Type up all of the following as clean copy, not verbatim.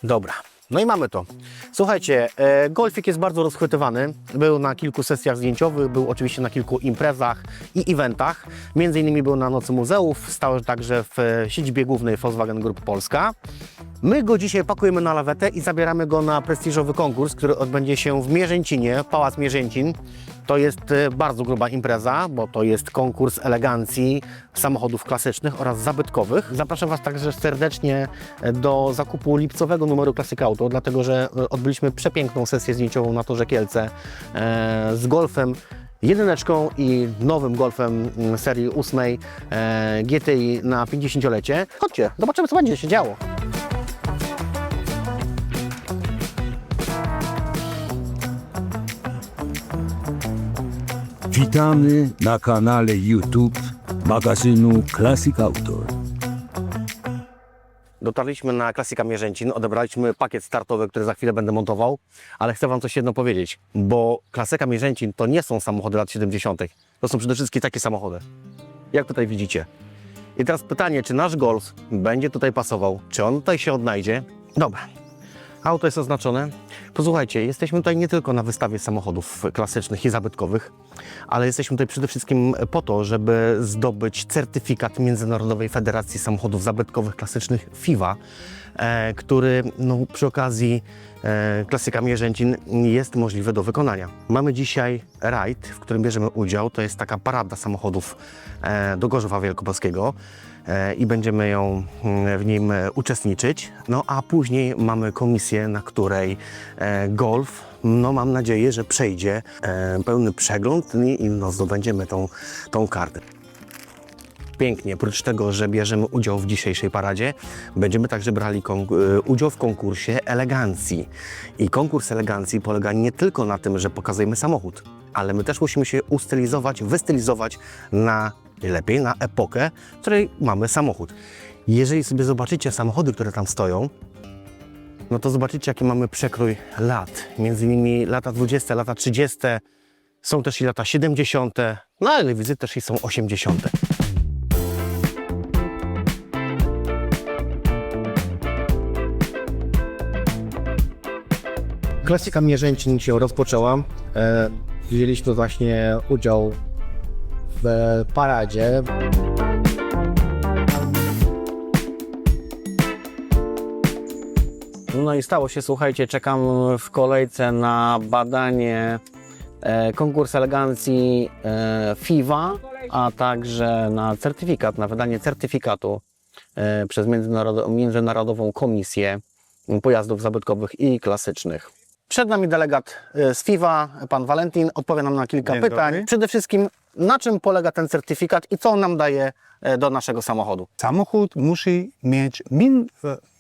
Dobra, no i mamy to. Słuchajcie, golfik jest bardzo rozchwytywany. Był na kilku sesjach zdjęciowych, był oczywiście na kilku imprezach i eventach. Między innymi był na Nocy Muzeów, stał także w siedzibie głównej Volkswagen Group Polska. My go dzisiaj pakujemy na lawetę i zabieramy go na prestiżowy konkurs, który odbędzie się w Mierzęcinie, Pałac Mierzęcin. To jest bardzo gruba impreza, bo to jest konkurs elegancji samochodów klasycznych oraz zabytkowych. Zapraszam Was także serdecznie do zakupu lipcowego numeru Classic Auto, dlatego że odbyliśmy przepiękną sesję zdjęciową na Torze Kielce z Golfem, jedyneczką i nowym Golfem serii 8 GTI na 50-lecie. Chodźcie, zobaczymy, co będzie się działo. Witamy na kanale YouTube magazynu Classic Auto. Dotarliśmy na Classica Mierzęcin, odebraliśmy pakiet startowy, który za chwilę będę montował, ale chcę Wam coś jedno powiedzieć, bo Classica Mierzęcin to nie są samochody lat 70. To są przede wszystkim takie samochody, jak tutaj widzicie. I teraz pytanie, czy nasz Golf będzie tutaj pasował, czy on tutaj się odnajdzie? Dobra. Auto jest oznaczone. Posłuchajcie, jesteśmy tutaj nie tylko na wystawie samochodów klasycznych i zabytkowych, ale jesteśmy tutaj przede wszystkim po to, żeby zdobyć certyfikat Międzynarodowej Federacji Samochodów Zabytkowych Klasycznych FIWA, który przy okazji Classica Mierzęcin jest możliwy do wykonania. Mamy dzisiaj rajd, w którym bierzemy udział. To jest taka parada samochodów do Gorzowa Wielkopolskiego i będziemy w nim uczestniczyć. No a później mamy komisję, na której Golf, mam nadzieję, że przejdzie pełny przegląd i zdobędziemy tą kartę. Pięknie, oprócz tego, że bierzemy udział w dzisiejszej paradzie, będziemy także brali udział w konkursie elegancji. I konkurs elegancji polega nie tylko na tym, że pokazujemy samochód, ale my też musimy się ustylizować, wystylizować lepiej na epokę, w której mamy samochód. Jeżeli sobie zobaczycie samochody, które tam stoją, no to zobaczycie, jaki mamy przekrój lat. Między innymi lata 20, lata 30, są też i lata 70, no ale widzę też i są 80. Classica Mierzęcin się rozpoczęła. Wzięliśmy właśnie udział w paradzie. No i stało się, słuchajcie, czekam w kolejce na badanie konkurs elegancji FIWA, a także na certyfikat, na wydanie certyfikatu przez Międzynarodową Komisję Pojazdów Zabytkowych i Klasycznych. Przed nami delegat z FIWA, pan Walentin, odpowie nam na kilka pytań. Dobry. Przede wszystkim, na czym polega ten certyfikat i co on nam daje do naszego samochodu? Samochód musi mieć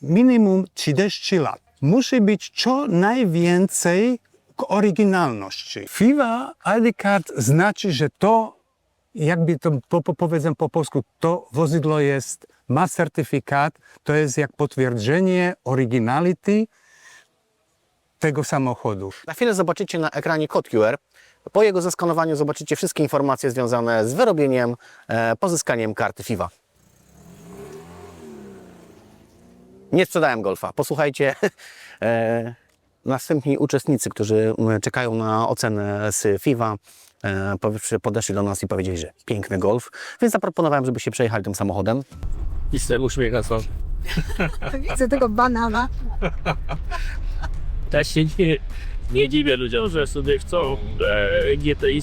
minimum 30 lat. Musi być co najwięcej oryginalności. FIWA ID Card znaczy, że to, jakby to powiedzmy po polsku, to wozidło ma certyfikat, to jest jak potwierdzenie oryginality tego samochodu. Na chwilę zobaczycie na ekranie kod QR. Po jego zeskanowaniu zobaczycie wszystkie informacje związane z wyrobieniem, pozyskaniem karty FIWA. Nie sprzedałem Golfa. Posłuchajcie, następni uczestnicy, którzy czekają na ocenę z FIWA, podeszli do nas i powiedzieli, że piękny Golf, więc zaproponowałem, żeby się przejechali tym samochodem. I z tym uśmiecha są. Widzę tego banana. Też się nie dziwię ludziom, że sobie chcą GTI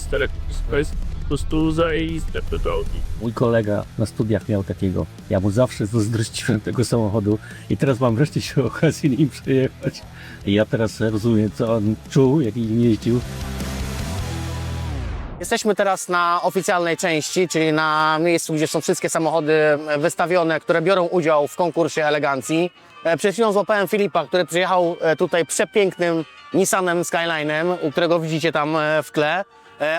to jest po prostu zajebiste drogi. Mój kolega na studiach miał takiego. Ja mu zawsze zazdrościłem tego samochodu i teraz mam wreszcie się okazję nim przejechać. I ja teraz rozumiem, co on czuł, jak nim jeździł. Jesteśmy teraz na oficjalnej części, czyli na miejscu, gdzie są wszystkie samochody wystawione, które biorą udział w konkursie elegancji. Przed chwilą złapałem Filipa, który przyjechał tutaj przepięknym Nissanem Skyline'em, którego widzicie tam w tle.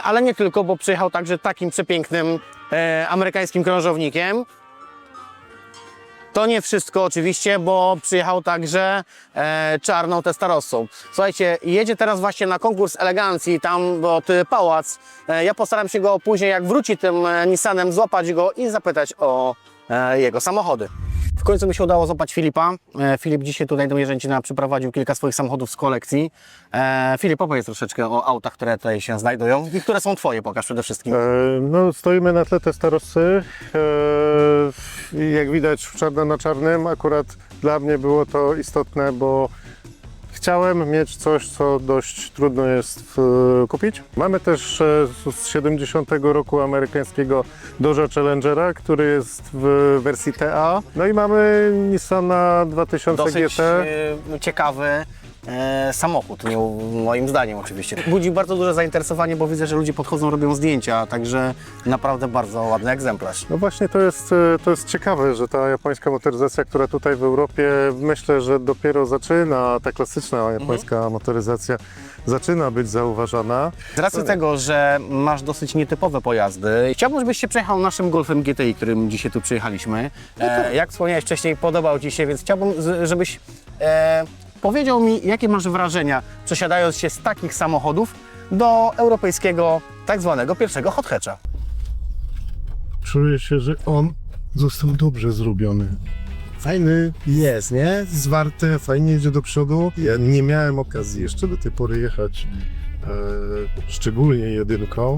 Ale nie tylko, bo przyjechał także takim przepięknym amerykańskim krążownikiem. To nie wszystko oczywiście, bo przyjechał także czarną Testarossą. Słuchajcie, jedzie teraz właśnie na konkurs elegancji, tam pałac. Ja postaram się go później, jak wróci tym Nissanem, złapać go i zapytać o jego samochody. W końcu mi się udało złapać Filipa. Filip dzisiaj tutaj do Mierzęcina przyprowadził kilka swoich samochodów z kolekcji. Filip, opowiedz troszeczkę o autach, które tutaj się znajdują i które są Twoje, pokaż przede wszystkim. No, stoimy na tle Testarossy. Jak widać czarno na czarnym, akurat dla mnie było to istotne, bo chciałem mieć coś, co dość trudno jest kupić. Mamy też z 70 roku amerykańskiego Dodge Challengera, który jest w wersji TA. No i mamy Nissana 2000 Dosyć GT. ciekawy samochód, moim zdaniem oczywiście. Budzi bardzo duże zainteresowanie, bo widzę, że ludzie podchodzą, robią zdjęcia, także naprawdę bardzo ładny egzemplarz. No właśnie to jest ciekawe, że ta japońska motoryzacja, która tutaj w Europie myślę, że dopiero zaczyna, ta klasyczna japońska motoryzacja zaczyna być zauważana. Z racji tego, że masz dosyć nietypowe pojazdy, chciałbym, żebyś się przejechał naszym Golfem GTI, którym dzisiaj tu przyjechaliśmy. Jak wspomniałeś wcześniej, podobał Ci się, więc chciałbym, żebyś powiedział mi, jakie masz wrażenia, przesiadając się z takich samochodów do europejskiego, tak zwanego pierwszego hot hatcha. Czuję się, że on został dobrze zrobiony. Fajny jest, nie? Zwarte, fajnie idzie do przodu. Ja nie miałem okazji jeszcze do tej pory jechać, szczególnie jedynką.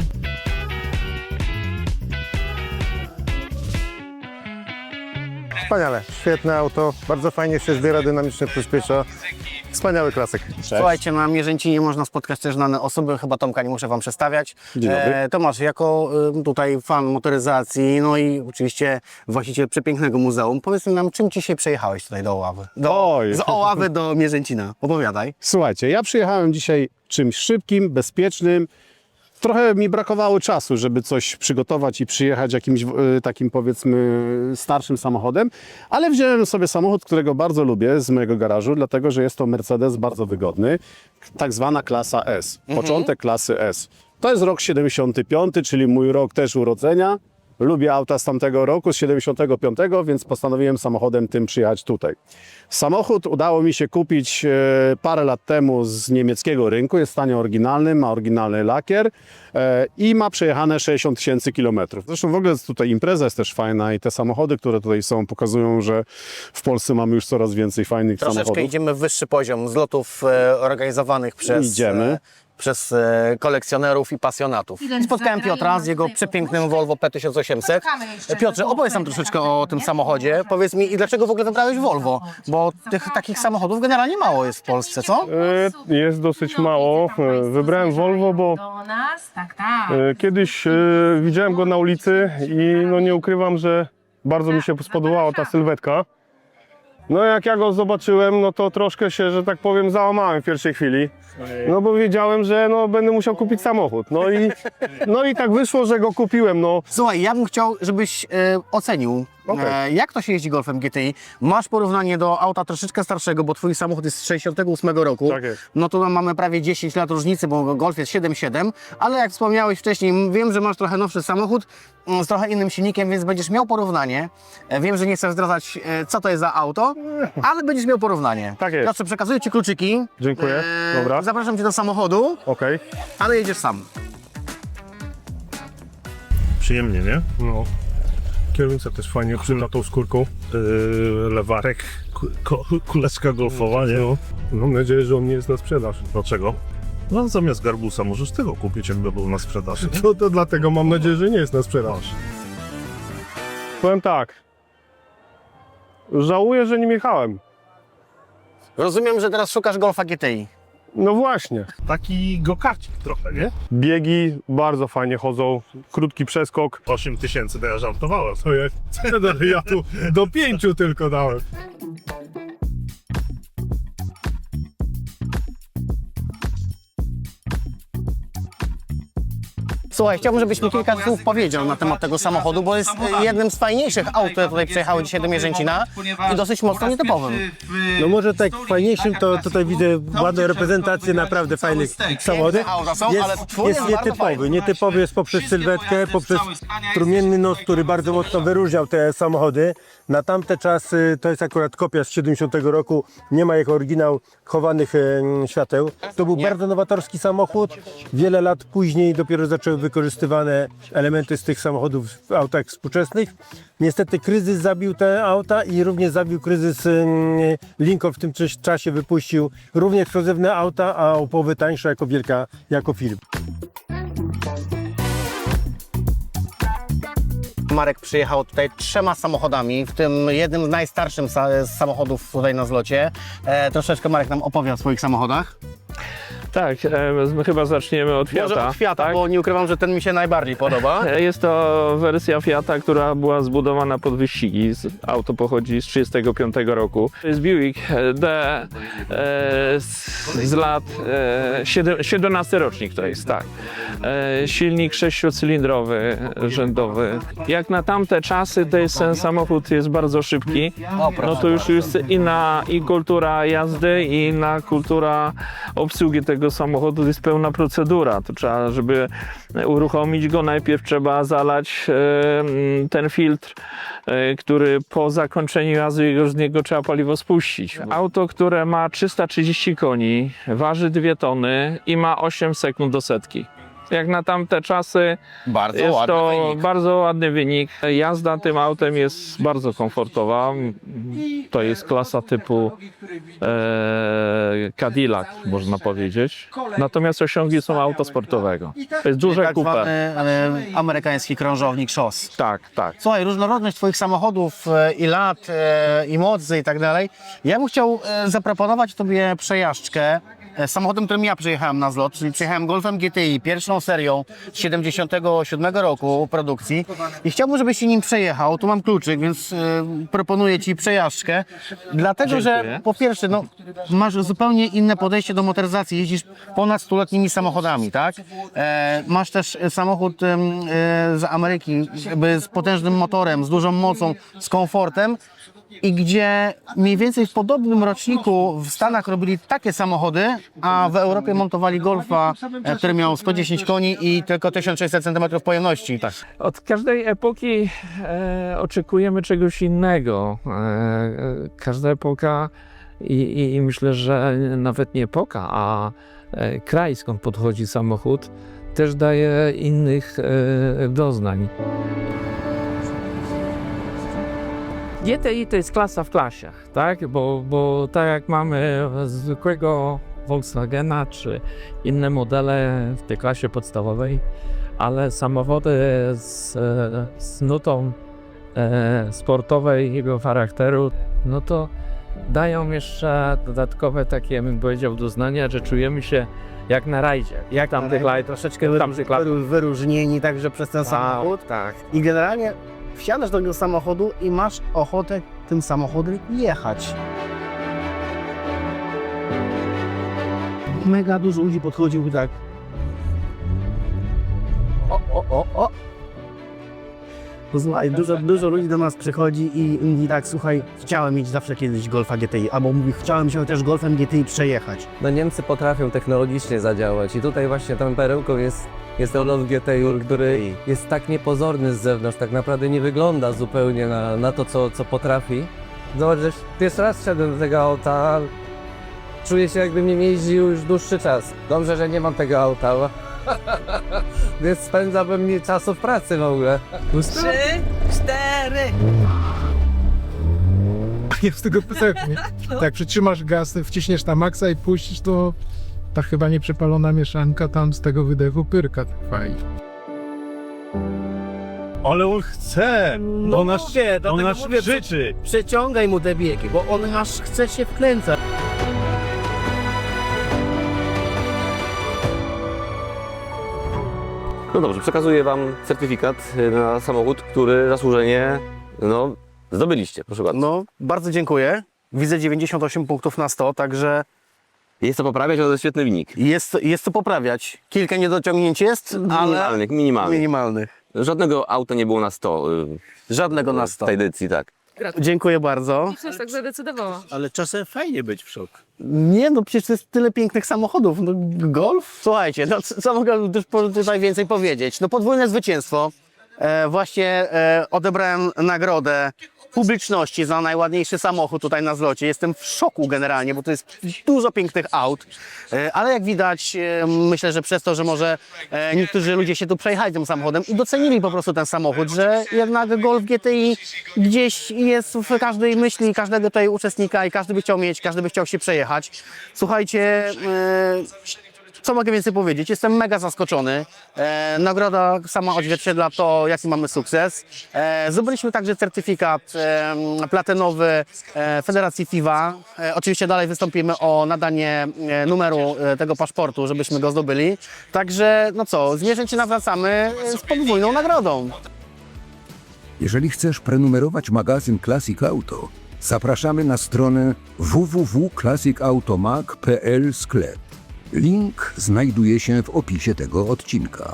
Wspaniale, świetne auto, bardzo fajnie się zbiera, dynamicznie przyspiesza. Wspaniały klasyk. Słuchajcie, na Mierzęcinie można spotkać też znane osoby, chyba Tomka nie muszę Wam przedstawiać. Dzień dobry. Tomasz, jako tutaj fan motoryzacji, no i oczywiście właściciel przepięknego muzeum, powiedz nam, czym dzisiaj przejechałeś tutaj do Oławy? Oj. Z Oławy do Mierzęcina, opowiadaj. Słuchajcie, ja przyjechałem dzisiaj czymś szybkim, bezpiecznym. Trochę mi brakowało czasu, żeby coś przygotować i przyjechać jakimś takim, powiedzmy, starszym samochodem, ale wziąłem sobie samochód, którego bardzo lubię z mojego garażu, dlatego że jest to Mercedes bardzo wygodny, tak zwana klasa S, początek klasy S. To jest rok 75, czyli mój rok też urodzenia. Lubię auta z tamtego roku, z 75, więc postanowiłem samochodem tym przyjechać tutaj. Samochód udało mi się kupić parę lat temu z niemieckiego rynku, jest w stanie oryginalnym, ma oryginalny lakier i ma przejechane 60 000 kilometrów. Zresztą w ogóle tutaj impreza jest też fajna i te samochody, które tutaj są, pokazują, że w Polsce mamy już coraz więcej fajnych Troszeczkę samochodów. idziemy w wyższy poziom zlotów organizowanych przez kolekcjonerów i pasjonatów. Spotkałem Piotra z jego przepięknym Volvo P1800. Piotrze, opowiedz nam troszeczkę o tym samochodzie. Powiedz mi, i dlaczego w ogóle wybrałeś Volvo? Bo tych takich samochodów generalnie mało jest w Polsce, co? Jest dosyć mało. Wybrałem Volvo, bo kiedyś widziałem go na ulicy i no nie ukrywam, że bardzo mi się spodobała ta sylwetka. No jak ja go zobaczyłem, no to troszkę się, że tak powiem, załamałem w pierwszej chwili. No bo wiedziałem, że no, będę musiał kupić samochód. No i tak wyszło, że go kupiłem. No. Słuchaj, ja bym chciał, żebyś ocenił, jak to się jeździ Golfem GTI. Masz porównanie do auta troszeczkę starszego, bo twój samochód jest z 68 roku. Tak jest. No to mamy prawie 10 lat różnicy, bo Golf jest 7.7, ale jak wspomniałeś wcześniej, wiem, że masz trochę nowszy samochód z trochę innym silnikiem, więc będziesz miał porównanie. Wiem, że nie chcesz zdradzać, co to jest za auto, ale będziesz miał porównanie. Tak jest. Piotrze, przekazuję Ci kluczyki. Dziękuję. Dobra. Zapraszam Cię do samochodu, Okej. ale jedziesz sam. Przyjemnie, nie? No. Kierownica też fajnie przyklatą skórką. Lewarek, kuleczka golfowa, nie? No. Mam nadzieję, że on nie jest na sprzedaż. Dlaczego? No zamiast garbusa możesz tego kupić, jakby był na sprzedaży. Nie? No to dlatego mam nadzieję, że nie jest na sprzedaż. Powiem tak. Żałuję, że nie jechałem. Rozumiem, że teraz szukasz Golfa GTI. No właśnie. Taki go-karcik trochę, nie? Biegi bardzo fajnie chodzą. Krótki przeskok. 8000 to ja żartowałem. To ja tu do 5 tylko dałem. Słuchaj, chciałbym, żebyś mi kilka słów powiedział na temat tego samochodu, bo jest jednym z fajniejszych aut, które tutaj przyjechały dzisiaj do Mierzęcina i dosyć mocno nietypowym. No może tak fajniejszym to tutaj widzę ładną reprezentację naprawdę fajnych samochodów. Auta są, ale twój Jest bardzo nietypowy. fajny. Nietypowy jest poprzez sylwetkę, poprzez strumienny nos, który bardzo mocno wyróżniał te samochody. Na tamte czasy to jest akurat kopia z 70 roku, nie ma jako oryginał chowanych świateł. To był bardzo nowatorski samochód. Wiele lat później dopiero zaczęły wykorzystywane elementy z tych samochodów w autach współczesnych. Niestety kryzys zabił te auta i również zabił kryzys Lincoln w tym czasie wypuścił równie ekskluzywne auta, a o połowę tańsze jako Philip. Marek przyjechał tutaj 3 samochodami, w tym jednym z najstarszym z samochodów tutaj na zlocie. Troszeczkę Marek nam opowie o swoich samochodach. Tak, chyba zaczniemy od Fiata. Może od Fiata, tak? bo nie ukrywam, że ten mi się najbardziej podoba. Jest to wersja Fiata, która była zbudowana pod wyścigi. Auto pochodzi z 1935 roku. To jest Buick D z lat 17 rocznik to jest, tak. Silnik 6-cylindrowy, rzędowy. Jak na tamte czasy, ten samochód jest bardzo szybki. No to już jest inna i kultura jazdy, i inna kultura obsługi tego samochodu, to jest pełna procedura. To trzeba, żeby uruchomić go, najpierw trzeba zalać ten filtr, który po zakończeniu jazdy z niego trzeba paliwo spuścić. Auto, które ma 330 koni, waży 2 tony i ma 8 sekund do setki. Jak na tamte czasy jest to bardzo ładny wynik. Jazda tym autem jest bardzo komfortowa. To jest klasa typu Cadillac, można powiedzieć. Natomiast osiągi są auta sportowego. To jest duże Tak coupe. zwany amerykański krążownik szos. Tak, tak. Słuchaj, różnorodność Twoich samochodów i lat, i mocy i tak dalej. Ja bym chciał zaproponować Tobie przejażdżkę samochodem, którym ja przyjechałem na zlot, czyli przyjechałem Golfem GTI, pierwszą serią z 77 roku produkcji i chciałbym, żebyś się nim przejechał. Tu mam kluczyk, więc proponuję Ci przejażdżkę. Dlatego, że po pierwsze, no, masz zupełnie inne podejście do motoryzacji. Jeździsz ponad 100-letnimi samochodami, tak? Masz też samochód z Ameryki, jakby z potężnym motorem, z dużą mocą, z komfortem. I gdzie mniej więcej w podobnym roczniku w Stanach robili takie samochody, a w Europie montowali Golfa, który miał 110 koni i tylko 1600 cm pojemności. Tak. Od każdej epoki oczekujemy czegoś innego. Każda epoka i myślę, że nawet nie epoka, a kraj, skąd podchodzi samochód, też daje innych doznań. GTI to jest klasa w klasie, tak? Bo tak jak mamy zwykłego Volkswagena czy inne modele w tej klasie podstawowej, ale samochody z nutą sportowego charakteru, no to dają jeszcze dodatkowe takie, bym powiedział, doznania, że czujemy się jak na rajdzie. Jak tam tych rajd, troszeczkę Wyróżnieni także przez ten samochód. Tak. I generalnie wsiadasz do tego samochodu i masz ochotę tym samochodem jechać. Mega dużo ludzi podchodził tak. O. Słuchaj, dużo ludzi do nas przychodzi i mówi tak, słuchaj, chciałem mieć zawsze kiedyś Golfa GTI, albo mówi, chciałem się też Golfem GTI przejechać. No Niemcy potrafią technologicznie zadziałać i tutaj właśnie tą perełką jest ten Golf GTI, który jest tak niepozorny z zewnątrz, tak naprawdę nie wygląda zupełnie na to, co potrafi. Zobacz, że pierwszy raz szedłem do tego auta, czuję się jakbym nie jeździł już dłuższy czas. Dobrze, że nie mam tego auta, więc spędzałbym mniej czasu w pracy w ogóle. 3, 4. Jest tego pewnie. Jak przytrzymasz gaz, wciśniesz na maksa i puścisz, to ta chyba nieprzepalona mieszanka tam z tego wydechu pyrka tak fajnie. Ale on chce! On nas krzyczy! Przeciągaj mu te biegi, bo on aż chce się wkręcać. No dobrze, przekazuję Wam certyfikat na samochód, który zasłużenie zdobyliście, proszę bardzo. No, bardzo dziękuję. Widzę 98 punktów na 100, także Jest to poprawiać, ale to jest świetny wynik. jest to poprawiać. Kilka niedociągnięć jest, ale minimalnych. Żadnego auta nie było na 100 Żadnego na w 100. tej edycji, tak. Dziękuję bardzo. Coś tak zadecydowała. Ale czasem fajnie być w szoku. Nie, no przecież to jest tyle pięknych samochodów. No, Golf? Słuchajcie, no co mogę tutaj więcej powiedzieć? No podwójne zwycięstwo. Właśnie odebrałem nagrodę publiczności za najładniejszy samochód tutaj na zlocie. Jestem w szoku generalnie, bo to jest dużo pięknych aut, ale jak widać, myślę, że przez to, że może niektórzy ludzie się tu przejechali tym samochodem i docenili po prostu ten samochód, że jednak Golf GTI gdzieś jest w każdej myśli każdego tutaj uczestnika i każdy by chciał mieć, każdy by chciał się przejechać. Słuchajcie, co mogę więcej powiedzieć? Jestem mega zaskoczony. Nagroda sama odzwierciedla to, jaki mamy sukces. Zdobyliśmy także certyfikat platynowy Federacji FIVA. Oczywiście dalej wystąpimy o nadanie numeru tego paszportu, żebyśmy go zdobyli. Także, no co, z Mierzęcina wracamy z podwójną nagrodą. Jeżeli chcesz prenumerować magazyn Classic Auto, zapraszamy na stronę www.classicautomag.pl/sklep. Link znajduje się w opisie tego odcinka.